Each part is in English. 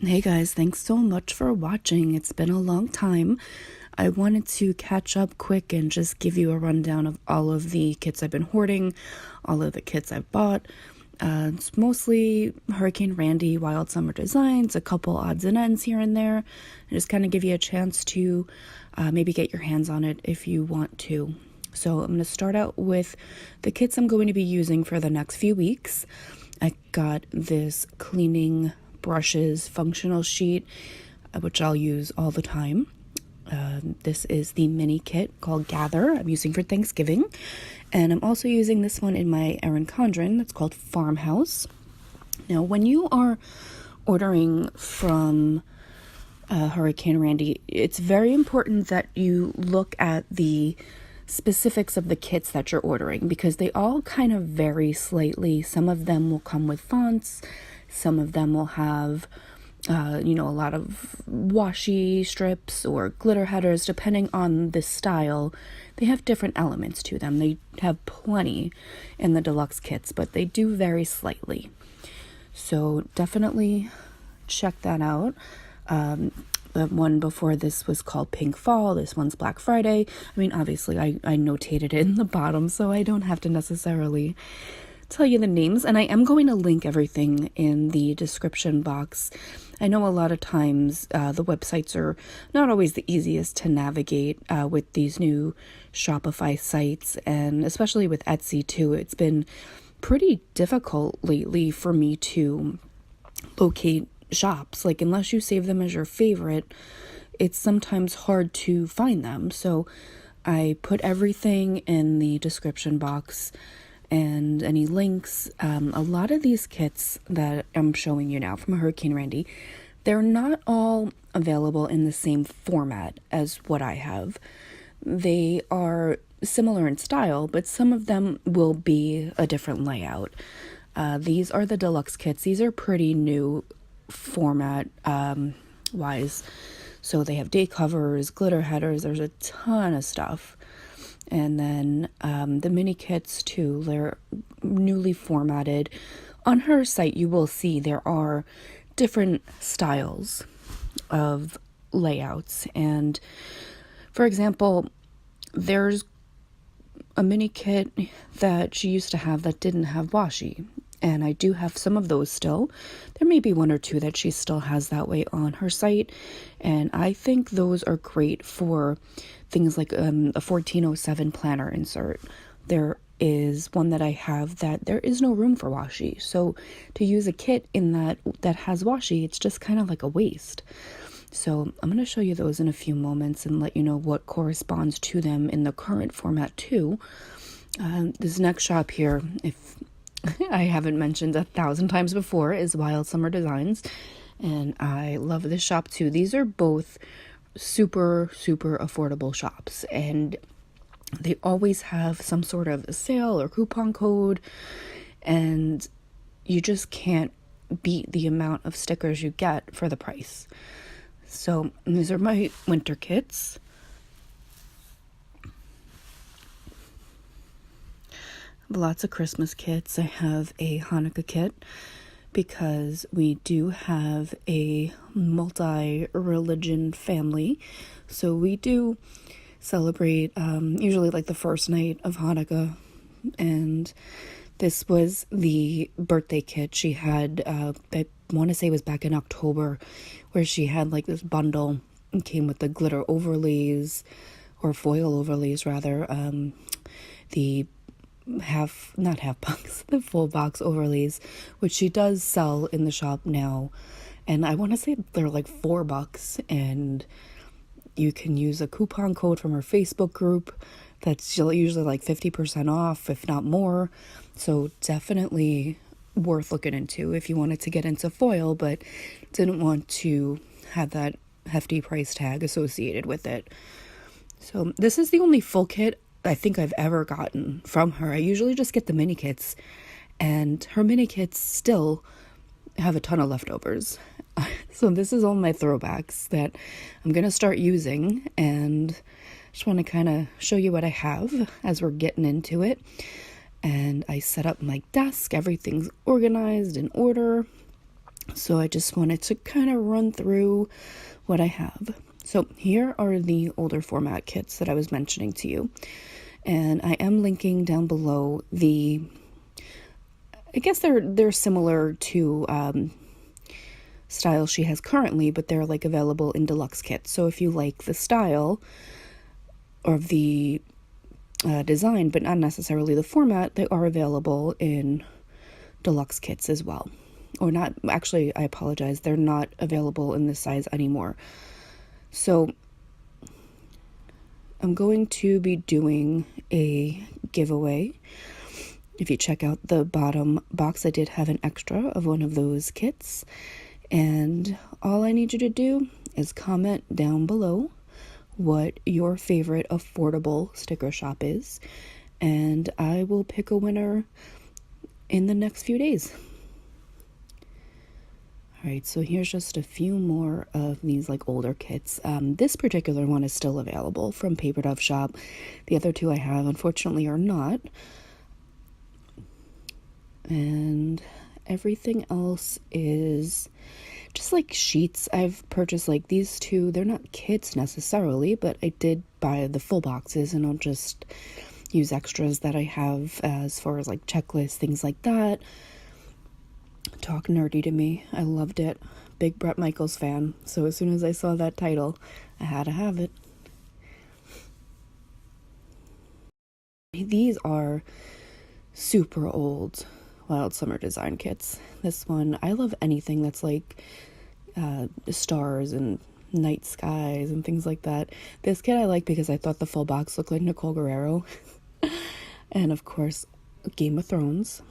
Hey guys, thanks so much for watching. It's been a long time. I wanted to catch up quick and just give you a rundown of all of the kits I've been hoarding, all of the kits I've bought. It's mostly Hurricane Randi, Wild Summer Designs, a couple odds and ends here and there. And just kind of give you a chance to maybe get your hands on it if you want to. So I'm going to start out with the kits I'm going to be using for the next few weeks. I got this cleaning brushes functional sheet, which I'll use all the time. This is the mini kit called Gather. I'm using for Thanksgiving. And I'm also using this one in my Erin Condren. That's called Farmhouse. Now, when you are ordering from Hurricane Randi, it's very important that you look at the specifics of the kits that you're ordering because they all kind of vary slightly. Some of them will come with fonts. Some of them will have, a lot of washi strips or glitter headers, depending on the style. They have different elements to them. They have plenty in the deluxe kits, but they do vary slightly. So definitely check that out. The one before this was called Pink Fall. This one's Black Friday. I mean, obviously, I notated it in the bottom, so I don't have to necessarily tell you the names, and I am going to link everything in the description box. I know a lot of times the websites are not always the easiest to navigate with these new Shopify sites, and especially with Etsy too. It's been pretty difficult lately for me to locate shops. Like, unless you save them as your favorite, it's sometimes hard to find them. So I put everything in the description box and any links. A lot of these kits that I'm showing you now from Hurricane Randi, they're not all available in the same format as what I have. They are similar in style, but some of them will be a different layout. These are the deluxe kits. These are pretty new format wise. So they have day covers, glitter headers, there's a ton of stuff. And then the mini kits too, they're newly formatted. On her site, you will see there are different styles of layouts. And for example, there's a mini kit that she used to have that didn't have washi. And I do have some of those still. There may be one or two that she still has that way on her site. And I think those are great for things like a 1407 planner insert. There is one that I have that there is no room for washi. So to use a kit in that has washi, it's just kind of like a waste. So I'm going to show you those in a few moments and let you know what corresponds to them in the current format too. This next shop here, if I haven't mentioned 1,000 times before, is Wild Summer Designs, and I love this shop too. These are both super affordable shops, and they always have some sort of sale or coupon code, and you just can't beat the amount of stickers you get for the price. So these are my winter kits. Lots of Christmas kits. I have a Hanukkah kit because we do have a multi-religion family. So we do celebrate usually like the first night of Hanukkah. And this was the birthday kit she had, I want to say it was back in October, where she had like this bundle and came with the glitter overlays, or foil overlays rather, the the full box overlays, which she does sell in the shop now. And I want to say they're like $4, and you can use a coupon code from her Facebook group that's usually like 50% off, if not more. So definitely worth looking into if you wanted to get into foil, but didn't want to have that hefty price tag associated with it. So this is the only full kit I think I've ever gotten from her. I usually just get the mini kits, and her mini kits still have a ton of leftovers. So this is all my throwbacks that I'm going to start using, and just want to kind of show you what I have as we're getting into it. And I set up my desk. Everything's organized in order. So I just wanted to kind of run through what I have. So here are the older format kits that I was mentioning to you. And I am linking down below I guess they're similar to styles she has currently, but they're like available in deluxe kits. So if you like the style or the design, but not necessarily the format, they are available in deluxe kits as well. Or not, actually, I apologize, they're not available in this size anymore. So I'm going to be doing a giveaway. If you check out the bottom box, I did have an extra of one of those kits. And all I need you to do is comment down below what your favorite affordable sticker shop is. And I will pick a winner in the next few days. Alright, so here's just a few more of these like older kits. This particular one is still available from Paper Dove Shop. The other two I have, unfortunately, are not. And everything else is just like sheets. I've purchased like these two. They're not kits necessarily, but I did buy the full boxes, and I'll just use extras that I have as far as like checklists, things like that. Talk nerdy to me. I loved it. Big Bret Michaels fan. So as soon as I saw that title, I had to have it. These are super old Wild Summer Design kits. This one, I love anything that's like stars and night skies and things like that. This kit I like because I thought the full box looked like Nicole Guerrero. And of course, Game of Thrones.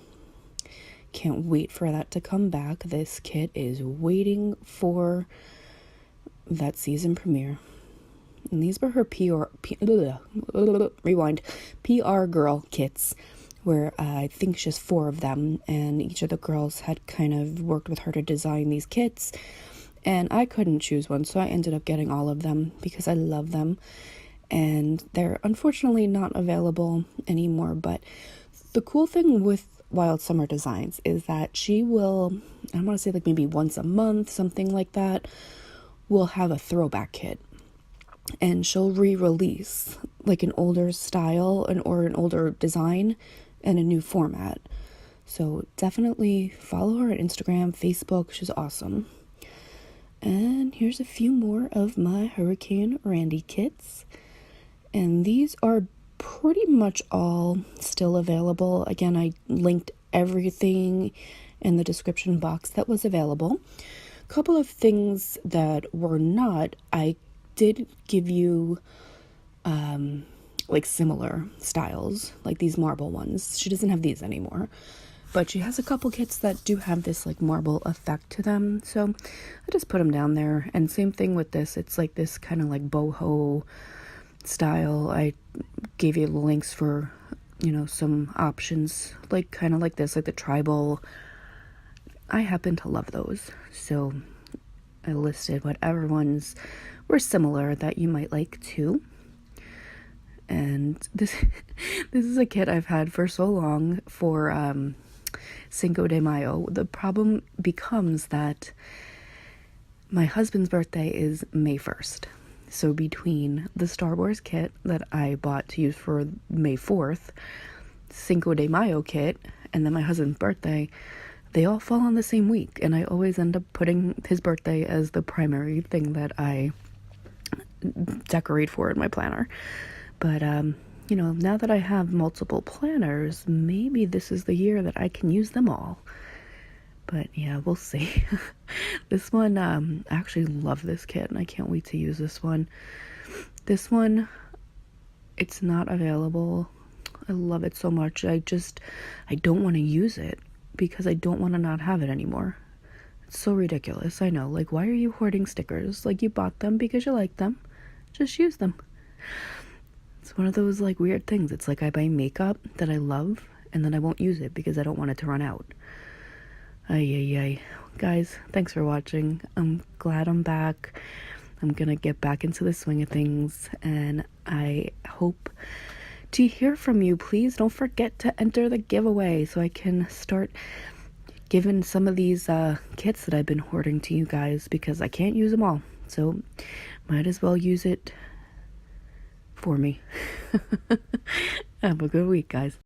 Can't wait for that to come back. This kit is waiting for that season premiere. And these were her PR girl kits, where I think just 4 of them, and each of the girls had kind of worked with her to design these kits, and I couldn't choose one, so I ended up getting all of them because I love them. And they're unfortunately not available anymore, but the cool thing with Wild Summer Designs is that she will, I want to say like maybe once a month, something like that, will have a throwback kit. And she'll re-release like an older style or an older design and a new format. So definitely follow her on Instagram, Facebook. She's awesome. And here's a few more of my Hurricane Randi kits. And these are pretty much all still available. Again, I linked everything in the description box that was available. A couple of things that were not, I did give you like similar styles, like these marble ones. She doesn't have these anymore, but she has a couple kits that do have this like marble effect to them, so I just put them down there. And same thing with this, it's like this kind of like boho style. I gave you the links for, you know, some options like kind of like this, like the tribal. I happen to love those, so I listed whatever ones were similar that you might like too. And this is a kit I've had for so long for Cinco de Mayo. The problem becomes that my husband's birthday is May 1st. So between the Star Wars kit that I bought to use for May 4th, Cinco de Mayo kit, and then my husband's birthday, they all fall on the same week. And I always end up putting his birthday as the primary thing that I decorate for in my planner. But, you know, now that I have multiple planners, maybe this is the year that I can use them all. But yeah, we'll see. This one, I actually love this kit, and I can't wait to use this one. This one, it's not available. I love it so much. I don't want to use it because I don't want to not have it anymore. It's so ridiculous. I know. Like, why are you hoarding stickers? Like, you bought them because you like them. Just use them. It's one of those like weird things. It's like I buy makeup that I love and then I won't use it because I don't want it to run out. Ay. Guys, thanks for watching. I'm glad I'm back. I'm gonna get back into the swing of things, and I hope to hear from you. Please don't forget to enter the giveaway so I can start giving some of these kits that I've been hoarding to you guys because I can't use them all. So might as well use it for me. Have a good week, guys.